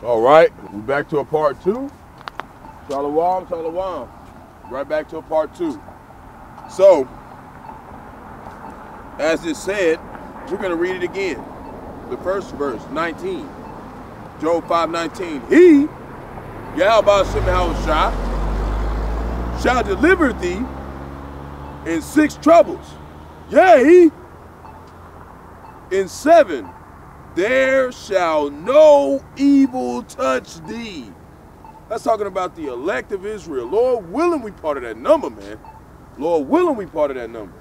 All right, we're back to a part 2. Shalom, shalom. Right back to a part 2. So, as it said, we're going to read it again. The first verse, 19. Job 5:19. He, Bahasham, shall deliver thee in 6 troubles. Yea, in 7. There shall no evil touch thee. That's talking about the elect of Israel. Lord willing, we part of that number, man. Lord willing, we part of that number.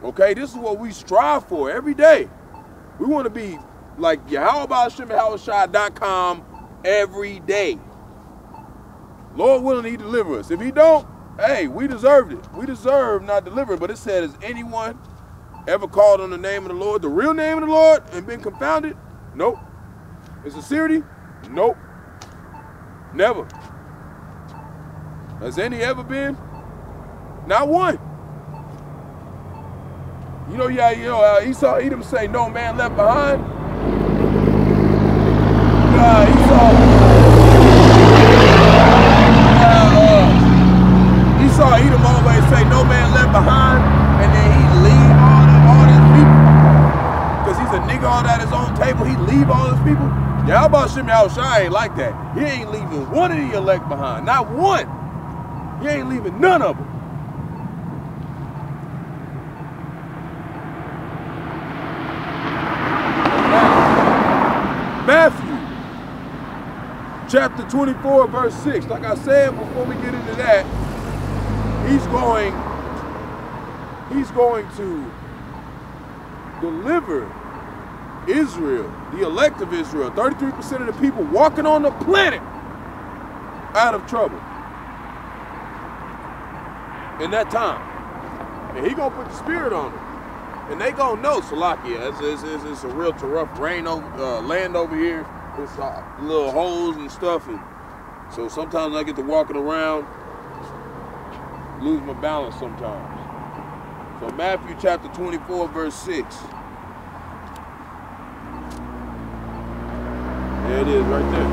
Okay, this is what we strive for every day. We want to be like Yahawah.com every day. Lord willing, he deliver us. If he don't, hey, we deserved it. We deserve not delivered. But it said, is anyone ever called on the name of the Lord, the real name of the Lord, and been confounded? Nope. In sincerity? Nope. Never. Has any ever been? Not one. You know, Esau, Edom say, no man left behind. Esau, Edom always say, no man left behind, and then he leave all his people. Because he's a nigga all at his own table, he leave all his people. Yahawashi ain't like that. He ain't leaving one of the elect behind. Not one. He ain't leaving none of them. Matthew chapter 24 verse 6. Like I said before we get into that, he's going to deliver Israel, the elect of Israel, 33% of the people walking on the planet, out of trouble in that time. And he gonna put the spirit on them. And they gonna know, Salakia, it's a real rough land over here. It's little holes and stuff. And so sometimes I get to walking around, lose my balance sometimes. So Matthew chapter 24 verse 6. There it is right there.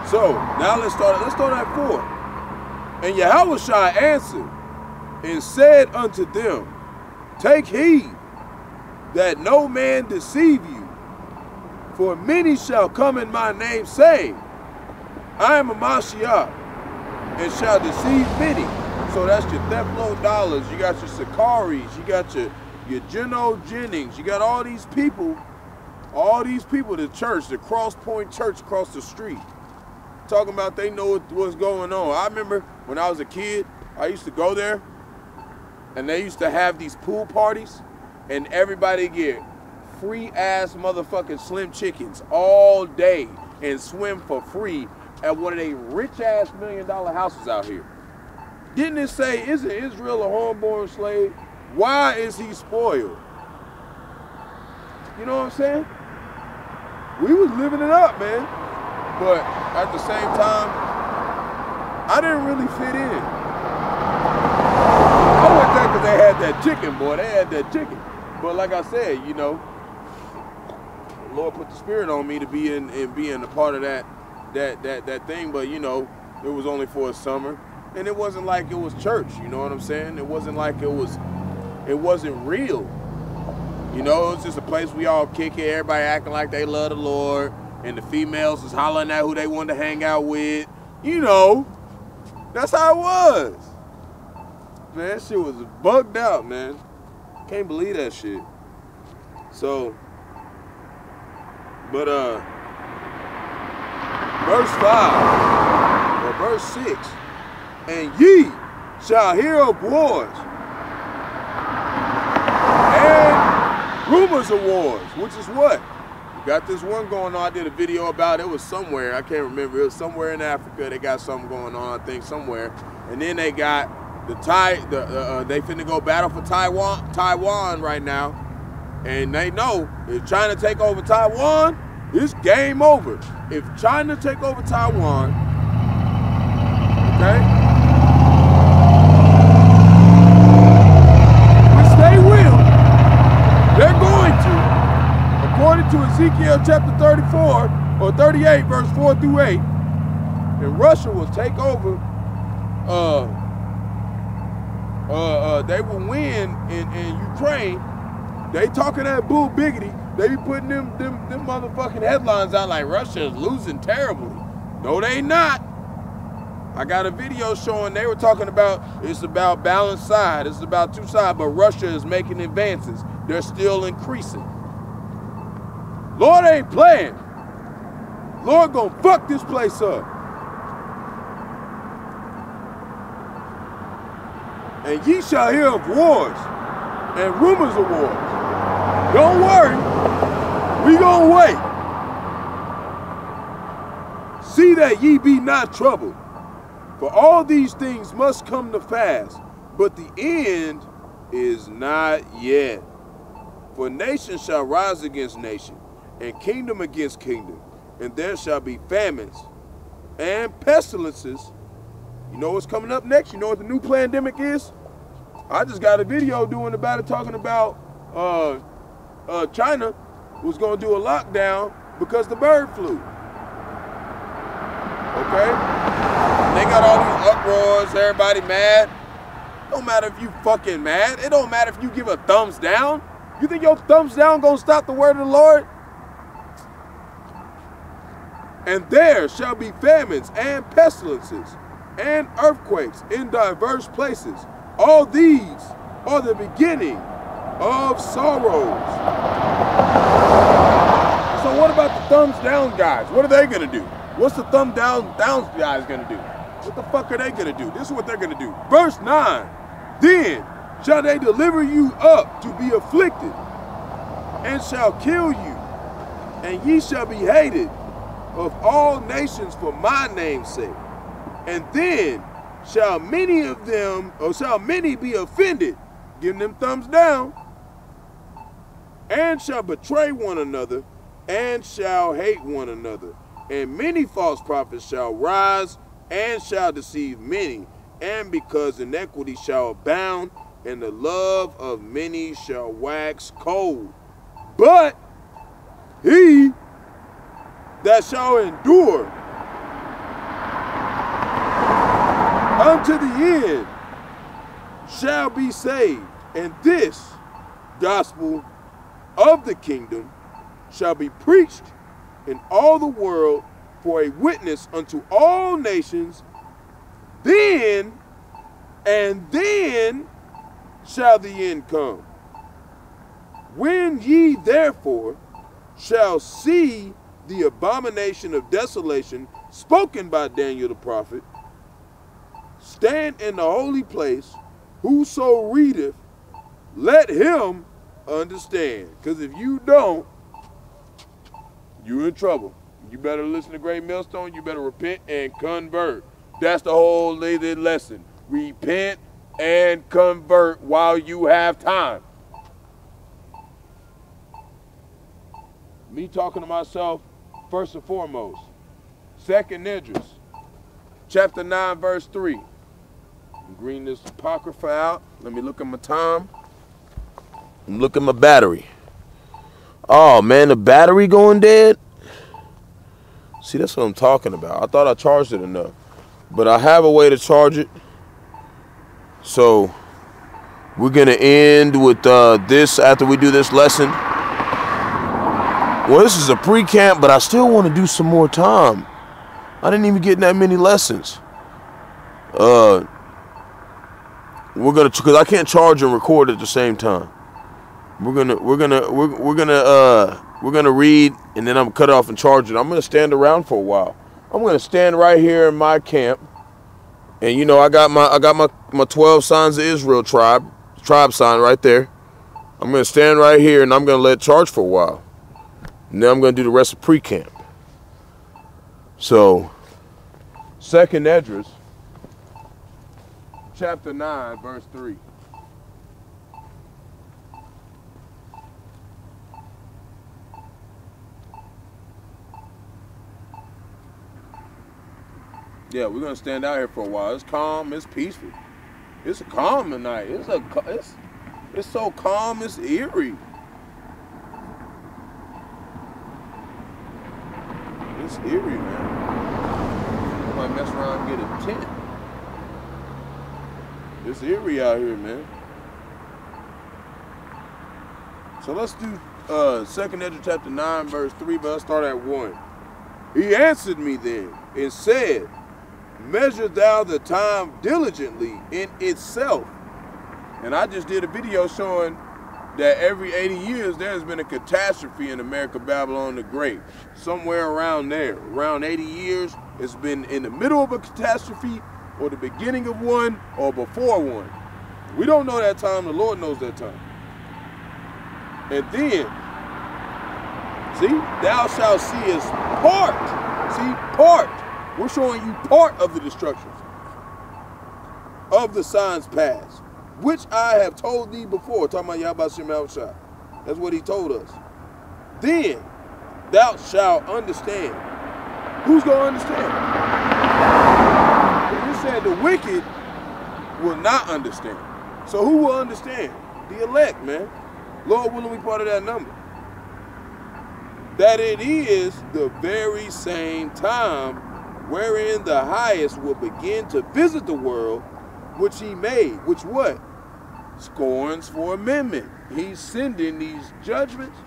So now let's start at 4. And Yahawashi answered and said unto them, take heed that no man deceive you, for many shall come in my name, saying, I am a Mashiach, and shall deceive many. So that's your Theflo dollars, you got your Sakaris, you got your Geno Jennings, you got all these people, the church, the Cross Point Church across the street, talking about they know what's going on. I remember when I was a kid, I used to go there, and they used to have these pool parties, and everybody get free ass motherfucking Slim Chickens all day and swim for free at one of they rich ass $1 million houses out here. Didn't it say, isn't Israel a homeborn slave? Why is he spoiled? You know what I'm saying? We was living it up, man. But at the same time, I didn't really fit in. I went there because they had that chicken, boy. They had that chicken. But like I said, you know, the Lord put the spirit on me to be in being a part of that thing. But you know, it was only for a summer, and it wasn't like it was church. You know what I'm saying? It wasn't like it wasn't real. You know, it was just a place we all kick it. Everybody acting like they love the Lord. And the females was hollering at who they wanted to hang out with. You know, that's how it was. Man, that shit was bugged out, man. Can't believe that shit. So, but verse 5, or verse 6, and ye shall hear of wars, and rumors of wars, which is what? Got this one going on. I did a video about it. It was somewhere. I can't remember. It was somewhere in Africa. They got something going on, I think, somewhere. And then they got they finna go battle for Taiwan right now. And they know if China take over Taiwan, it's game over. If China take over Taiwan, okay, which they will, to Ezekiel chapter 34 or 38, verse 4 through 8, and Russia will take over. They will win in Ukraine. They talking that bull biggity. They be putting them motherfucking headlines out like Russia is losing terribly. No, they not. I got a video showing they were talking about it's about balanced side. It's about two sides, but Russia is making advances. They're still increasing. Lord ain't playing. Lord gonna fuck this place up. And ye shall hear of wars and rumors of wars. Don't worry, we gonna wait. See that ye be not troubled. For all these things must come to pass, but the end is not yet. For nation shall rise against nation, and kingdom against kingdom, and there shall be famines and pestilences. You know what's coming up next? You know what the new pandemic is? I just got a video doing about it, talking about China was going to do a lockdown because the bird flu. Okay? They got all these uproars, everybody mad. Don't matter if you fucking mad. It don't matter if you give a thumbs down. You think your thumbs down gonna stop the word of the Lord? And there shall be famines and pestilences and earthquakes in diverse places. All these are the beginning of sorrows. So what about the thumbs down guys? What are they gonna do? What's the thumb down guys gonna do? What the fuck are they gonna do? This is what they're gonna do. Verse 9, then shall they deliver you up to be afflicted, and shall kill you, and ye shall be hated of all nations for my name's sake. And then shall many of them, or shall many be offended, giving them thumbs down, and shall betray one another, and shall hate one another. And many false prophets shall rise, and shall deceive many, and because iniquity shall abound, and the love of many shall wax cold. But he that shall endure unto the end shall be saved. And this gospel of the kingdom shall be preached in all the world for a witness unto all nations, then shall the end come. When ye therefore shall see the abomination of desolation spoken by Daniel the prophet, stand in the holy place, whoso readeth, let him understand. Because if you don't, you're in trouble. You better listen to Great Millstone. You better repent and convert. That's the whole lesson. Repent and convert while you have time. Me talking to myself, first and foremost. Second Esdras, chapter 9, verse 3. I'm reading this Apocrypha out. Let me look at my time. I'm looking at my battery. Oh, man, the battery going dead? See, that's what I'm talking about. I thought I charged it enough. But I have a way to charge it. So we're going to end with this after we do this lesson. Well, this is a pre-camp, but I still want to do some more time. I didn't even get that many lessons. We're gonna, because I can't charge and record at the same time. We're gonna read, and then I'm gonna cut it off and charge it. I'm gonna stand around for a while. I'm gonna stand right here in my camp, and you know I got my 12 Sons of Israel tribe sign right there. I'm gonna stand right here, and I'm gonna let it charge for a while. And then I'm gonna do the rest of pre-camp. So, Second Esdras, chapter 9, verse 3. Yeah, we're gonna stand out here for a while. It's calm, it's peaceful. It's calm tonight. It's so calm, it's eerie. It's eerie, man. I might mess around and get a tent. It's eerie out here, man. So let's do 2nd Ezra chapter 9, verse 3, but let's start at 1. He answered me then and said, measure thou the time diligently in itself. And I just did a video showing that every 80 years there has been a catastrophe in America, Babylon the Great. Somewhere around there, around 80 years, it's been in the middle of a catastrophe or the beginning of one or before one. We don't know that time, the Lord knows that time. And then, see, thou shalt see us part. See, part. We're showing you part of the destruction of the signs past, which I have told thee before. Talking about Yahawashi. That's what he told us. Then thou shalt understand. Who's going to understand? He said the wicked will not understand. So who will understand? The elect, man. Lord willing, we part of that number. That it is the very same time wherein the highest will begin to visit the world which he made. Which what? Scorns for amendment. He's sending these judgments,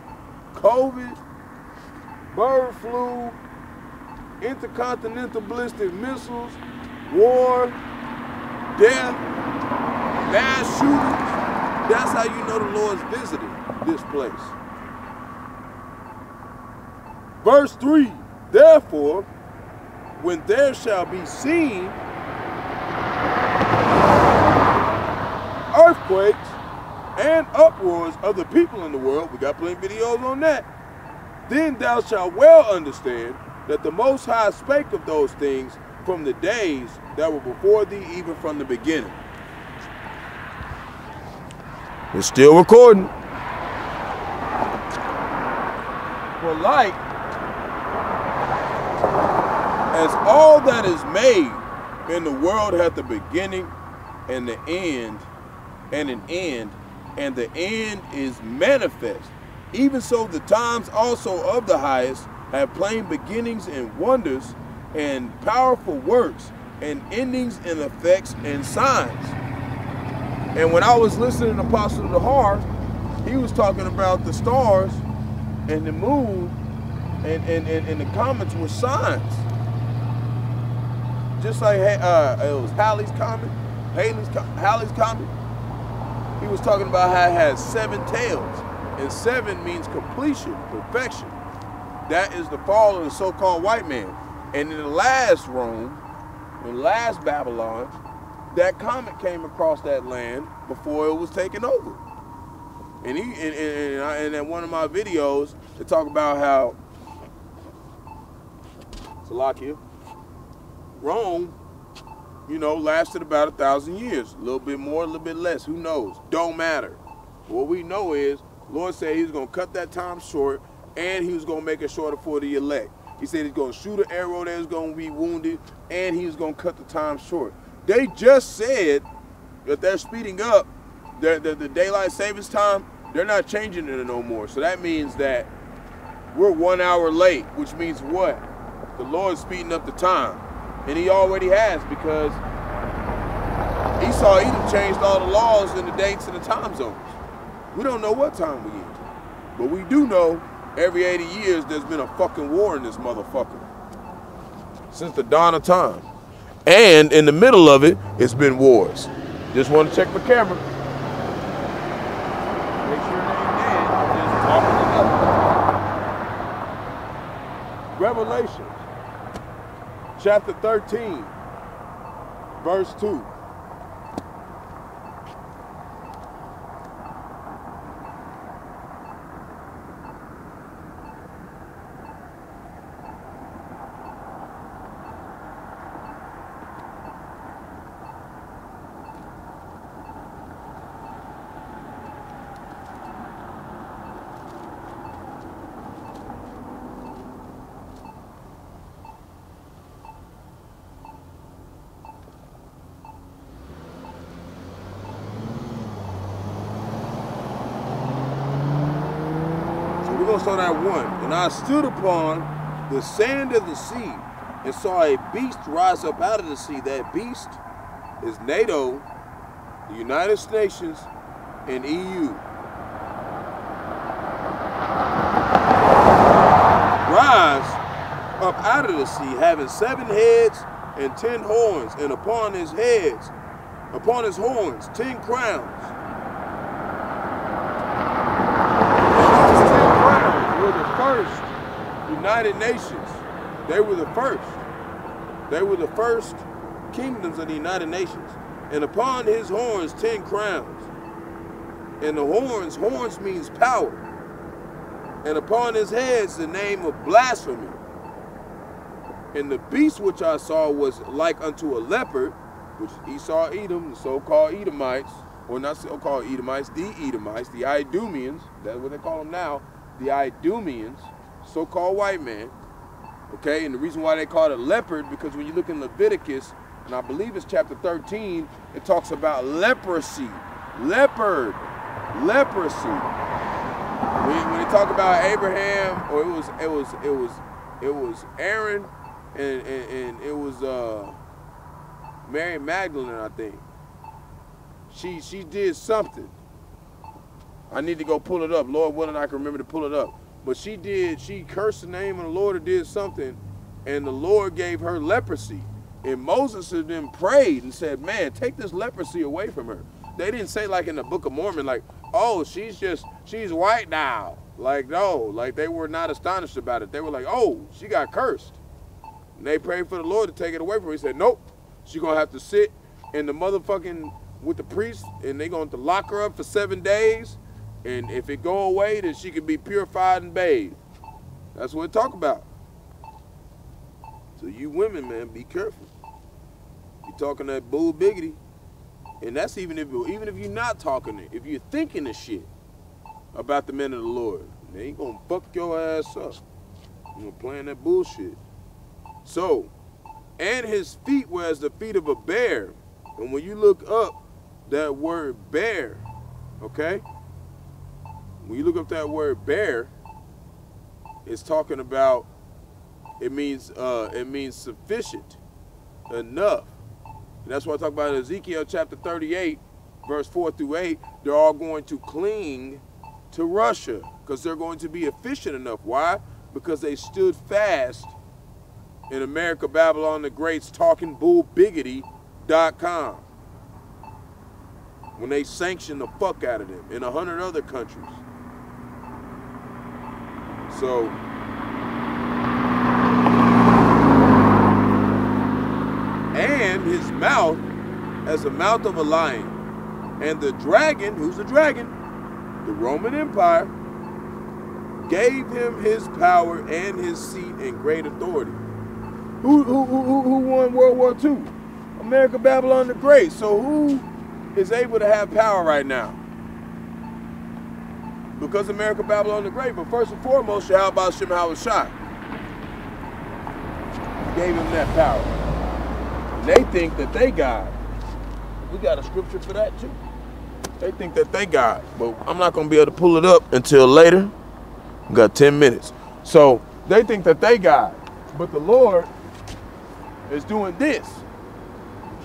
COVID, bird flu, intercontinental ballistic missiles, war, death, mass shootings. That's how you know the Lord's visiting this place. Verse 3, therefore, when there shall be seen earthquakes and uproars of the people in the world, we got plenty of videos on that, then thou shalt well understand that the Most High spake of those things from the days that were before thee, even from the beginning. It's still recording. For like as all that is made in the world hath a beginning and the end, and an end, and the end is manifest. Even so the times also of the highest have plain beginnings and wonders and powerful works and endings and effects and signs. And when I was listening to Apostle of the Heart, he was talking about the stars and the moon and the comets were signs. Just like it was Halley's Comet. He was talking about how it has 7 tails. And 7 means completion, perfection. That is the fall of the so-called white man. And in the last Rome, in the last Babylon, that comet came across that land before it was taken over. And in one of my videos, they talk about how Salakia, Rome, you know, lasted about 1,000 years. A little bit more, a little bit less, who knows? Don't matter. What we know is, Lord said he was going to cut that time short, and he was going to make it shorter for the elect. He said he's going to shoot an arrow that was going to be wounded, and he was going to cut the time short. They just said that they're speeding up the daylight savings time. They're not changing it no more. So that means that we're 1 hour late, which means what? The Lord's speeding up the time. And he already has, because Esau Edom changed all the laws and the dates and the time zones. We don't know what time we in. But we do know every 80 years there's been a fucking war in this motherfucker. Since the dawn of time. And in the middle of it, it's been wars. Just want to check the camera. Make sure it ain't dead. Just talking it up. Revelation, chapter 13, verse 2. We're going to start at 1. And I stood upon the sand of the sea, and saw a beast rise up out of the sea. That beast is NATO, the United Nations, and EU. Rise up out of the sea, having 7 heads and 10 horns, and upon his heads, upon his horns, 10 crowns. And those 10 crowns were the first United Nations. They were the first. They were the first kingdoms of the United Nations. And upon his horns, 10 crowns. And the horns means power. And upon his heads, the name of blasphemy. And the beast which I saw was like unto a leopard, which Esau, Edom, the so-called Edomites, or not so-called Edomites, the Idumeans, that's what they call them now, the Idumeans, so-called white man. Okay, and the reason why they call it a leopard, because when you look in Leviticus, and I believe it's chapter 13, it talks about leprosy. Leopard. Leprosy. When they talk about Abraham, or it was Aaron, and it was Mary Magdalene, I think. She did something. I need to go pull it up. Lord willing, I can remember to pull it up. But she cursed the name of the Lord or did something, and the Lord gave her leprosy. And Moses and them prayed and said, man, take this leprosy away from her. They didn't say like in the Book of Mormon, like, oh, she's white now. Like, no, like they were not astonished about it. They were like, oh, she got cursed. And they prayed for the Lord to take it away from her. He said, nope, she's going to have to sit in the motherfucking, with the priest, and they're going to lock her up for 7 days. And if it go away, then she can be purified and bathed. That's what it talk about. So you women, man, be careful. You're talking that bull biggity. And that's even if you're not talking it, if you're thinking the shit about the men of the Lord, they ain't gonna fuck your ass up. You're playing that bullshit. So, and his feet were as the feet of a bear. And when you look up that word bear, okay? When you look up that word bear, it's talking about, it means sufficient, enough. And that's why I talk about Ezekiel chapter 38, verse 4 through 8. They're all going to cling to Russia because they're going to be efficient enough. Why? Because they stood fast in America, Babylon the Great's talking bullbiggity.com when they sanctioned the fuck out of them in 100 other countries. So, and his mouth as the mouth of a lion. And the dragon, who's the dragon? The Roman Empire, gave him his power and his seat and great authority. Who won World War II? America, Babylon the Great. So who is able to have power right now? Because America, Babylon the Great. But first and foremost, Yahawashi gave him that power. They think that they God. We got a scripture for that too. They think that they God, but I'm not gonna be able to pull it up until later. We got 10 minutes. So they think that they God, but the Lord is doing this.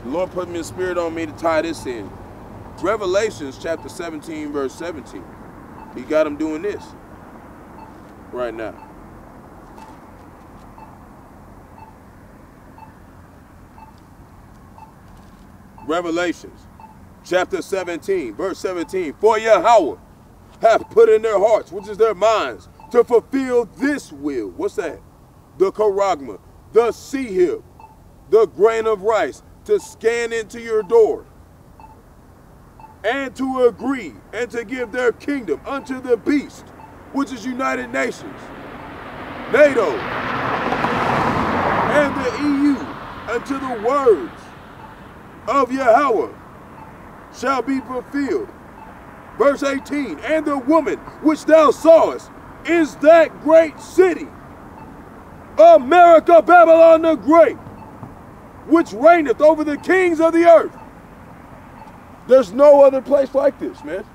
The Lord put me in spirit on me to tie this in. Revelations chapter 17, verse 17. He got him doing this right now. Revelations chapter 17, verse 17. For Yahawah hath put in their hearts, which is their minds, to fulfill this will. What's that? The charagma, the sehib, the grain of rice, to scan into your door, and to agree, and to give their kingdom unto the beast, which is United Nations, NATO, and the EU, unto the words of Yahawah shall be fulfilled. Verse 18, and the woman which thou sawest is that great city, America, Babylon the Great, which reigneth over the kings of the earth. There's no other place like this, man.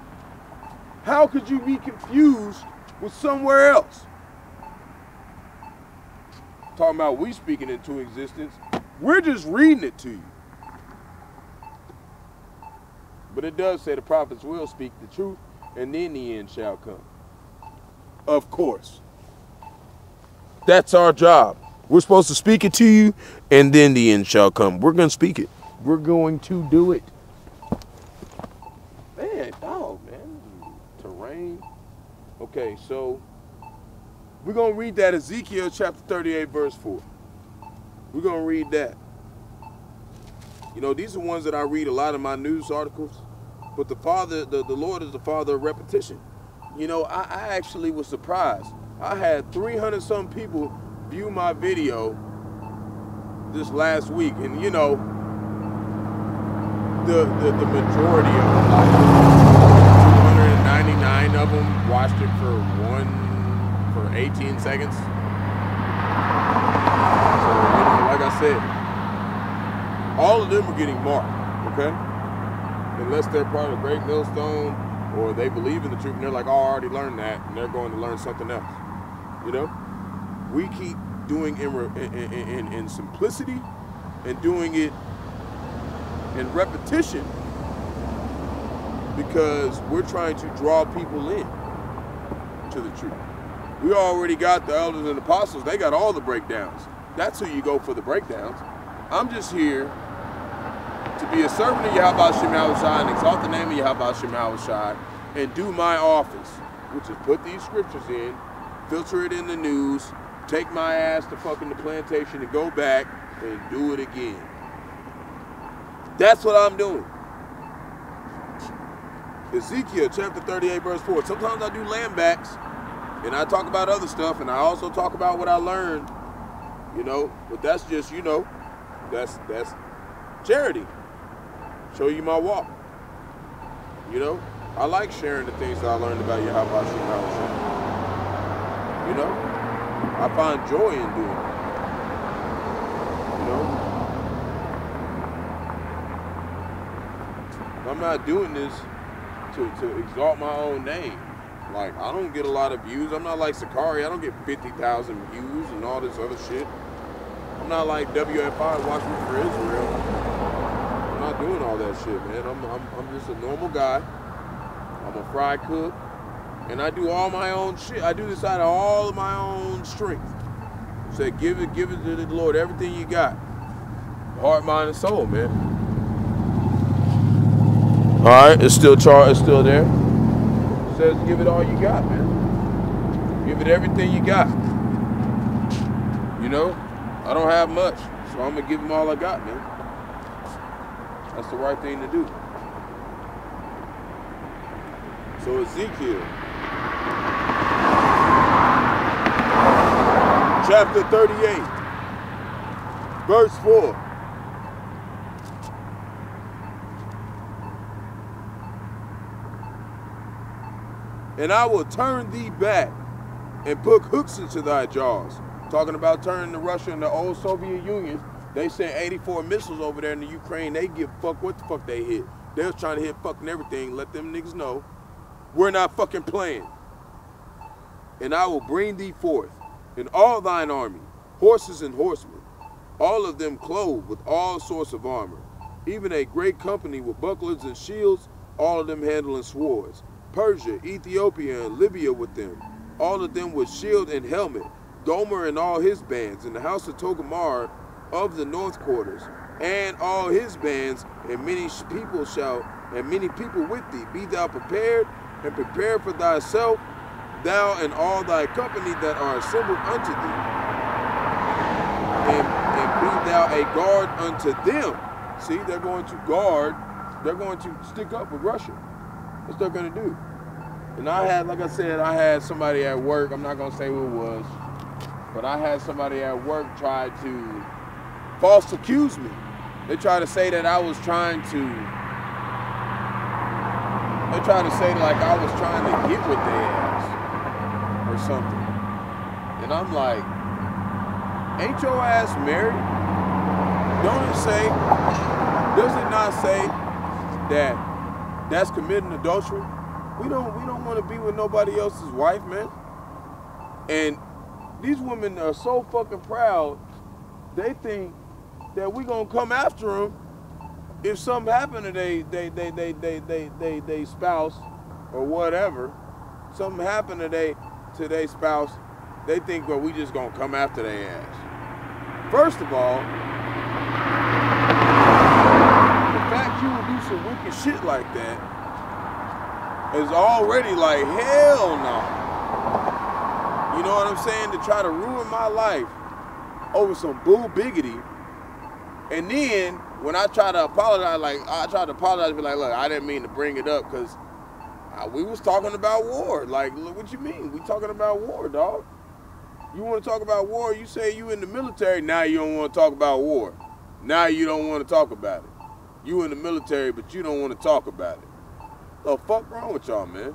How could you be confused with somewhere else? talking about we speaking into existence. We're just reading it to you. But it does say the prophets will speak the truth, and then the end shall come. Of course. That's our job. We're supposed to speak it to you, and then the end shall come. We're going to speak it. We're going to do it. Man, dog, man. Terrain. Okay, so we're going to read that Ezekiel chapter 38, verse 4. We're going to read that. You know, these are ones that I read a lot of my news articles. But the Lord is the father of repetition. You know, I actually was surprised. I had 300-some people view my video this last week. And, you know, the majority of them, like 299 of them watched it for 18 seconds. So, you know, like I said, all of them are getting marked, okay? Unless they're part of a great millstone or they believe in the truth and they're like, oh, I already learned that, and they're going to learn something else. You know? We keep doing in simplicity and doing it in repetition because we're trying to draw people in to the truth. We already got the elders and apostles. They got all the breakdowns. That's who you go for the breakdowns. I'm just here to be a servant of Yahawashi and exalt the name of Yahawashi and do my office, which is put these scriptures in, filter it in the news, take my ass to fucking the plantation and go back and do it again. That's what I'm doing. Ezekiel chapter 38 verse 4. Sometimes I do land backs and I talk about other stuff and I also talk about what I learned, you know, but that's just, you know, that's charity. Show you my walk. You know, I like sharing the things that I learned about Yahawashi. You know, I find joy in doing it. You know, I'm not doing this to exalt my own name. Like, I don't get a lot of views. I'm not like Sakari. I don't get 50,000 views and all this other shit. I'm not like WFI, Watch Me for Israel. I'm not doing all that shit, man. I'm just a normal guy. I'm a fry cook. And I do all my own shit. I do this out of all of my own strength. So give it to the Lord, everything you got. Heart, mind, and soul, man. All right, it's still there. It says give it all you got, man. Give it everything you got. You know, I don't have much, so I'm gonna give them all I got, man. That's the right thing to do. So Ezekiel chapter 38, verse 4. And I will turn thee back and put hooks into thy jaws. Talking about turning to Russia and the old Soviet Union. They sent 84 missiles over there in the Ukraine. They give a fuck what the fuck they hit. They was trying to hit fucking everything. Let them niggas know we're not fucking playing. And I will bring thee forth in all thine army, horses and horsemen, all of them clothed with all sorts of armor, even a great company with bucklers and shields, all of them handling swords. Persia, Ethiopia, and Libya with them, all of them with shield and helmet, Gomer and all his bands, and the house of Togarmah of the north quarters, and all his bands, and many people with thee. Be thou prepared, and prepare for thyself, thou and all thy company that are assembled unto thee, and be thou a guard unto them. See, they're going to guard, they're going to stick up with Russia. That's what they're going to do. And I had, like I said, I had somebody at work, I'm not going to say who it was, but I had somebody at work try to false accuse me. They tried to say that I was trying to, they tried to say like I was trying to get with their ass or something. And I'm like, ain't your ass married? Does it not say that that's committing adultery? We don't want to be with nobody else's wife, man. And these women are so fucking proud. They think that we gonna come after them if something happened to they spouse or whatever. Something happened to their spouse. They think, well, we just gonna come after their ass. First of all, the fact you would do some wicked shit like that is already like, hell no. You know what I'm saying? To try to ruin my life over some bull biggity. And then when I try to apologize, be like, look, I didn't mean to bring it up because we was talking about war. Like, look, what you mean? We talking about war, dog. You want to talk about war, you say you in the military, now you don't want to talk about war. Now you don't want to talk about it. You in the military, but you don't want to talk about it. The fuck wrong with y'all, man?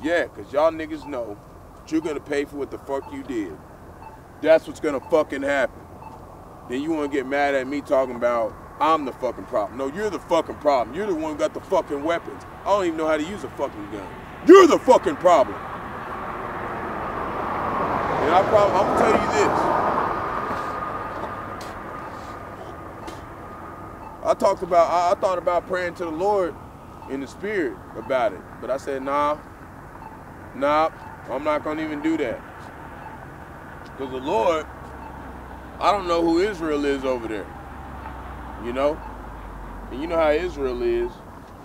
Yeah, because y'all niggas know that you're going to pay for what the fuck you did. That's what's going to fucking happen. Then you want to get mad at me talking about I'm the fucking problem. No, you're the fucking problem. You're the one who got the fucking weapons. I don't even know how to use a fucking gun. You're the fucking problem. And I'm gonna tell you this. I thought about praying to the Lord in the spirit about it. But I said, nah, I'm not gonna even do that. Because the Lord, I don't know who Israel is over there. You know? And you know how Israel is.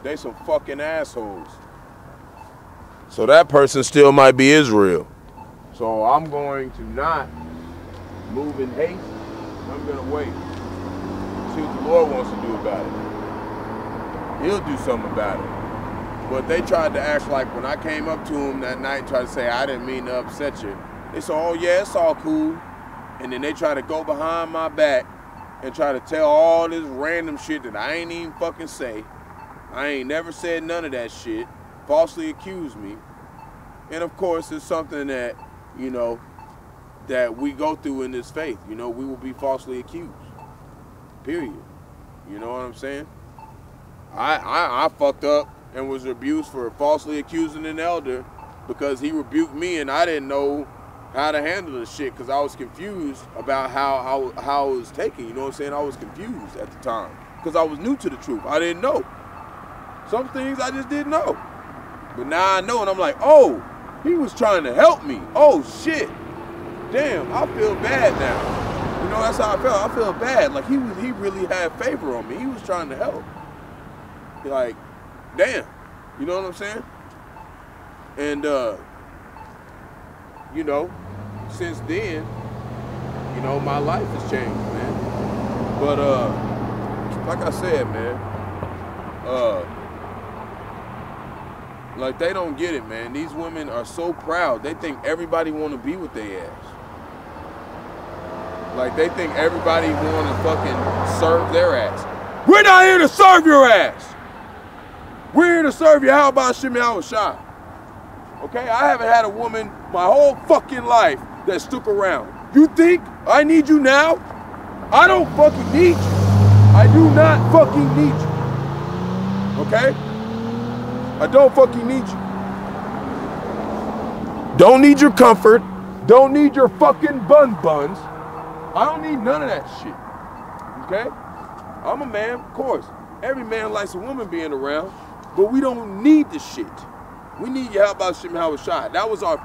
They some fucking assholes. So that person still might be Israel. So I'm going to not move in haste. I'm going to wait. See what the Lord wants to do about it. He'll do something about it. But they tried to act like when I came up to him that night and tried to say, I didn't mean to upset you. They said, oh yeah, it's all cool. And then they try to go behind my back and try to tell all this random shit that I ain't even fucking say. I ain't never said none of that shit. Falsely accuse me. And of course, it's something that, you know, that we go through in this faith. You know, we will be falsely accused. Period. You know what I'm saying? I fucked up and was abused for falsely accusing an elder because he rebuked me and I didn't know how to handle the shit because I was confused about how I was taken. You know what I'm saying? I was confused at the time because I was new to the truth. I didn't know. Some things I just didn't know. But now I know and I'm like, oh, he was trying to help me. Oh, shit. Damn, I feel bad now. You know, that's how I felt. I feel bad. Like, he really had favor on me. He was trying to help. Like, damn. You know what I'm saying? And, you know, since then, you know, my life has changed, man. But, like I said, man, like, they don't get it, man. These women are so proud. They think everybody want to be with their ass. Like, they think everybody want to fucking serve their ass. We're not here to serve your ass. We're here to serve Bahasham, Yahawashi. Okay? I haven't had a woman my whole fucking life that stuck around. You think I need you now? I don't fucking need you. I do not fucking need you. Okay? I don't fucking need you. Don't need your comfort. Don't need your fucking buns. I don't need none of that shit. Okay? I'm a man, of course. Every man likes a woman being around, but we don't need the shit. We need Yahawashi. That was our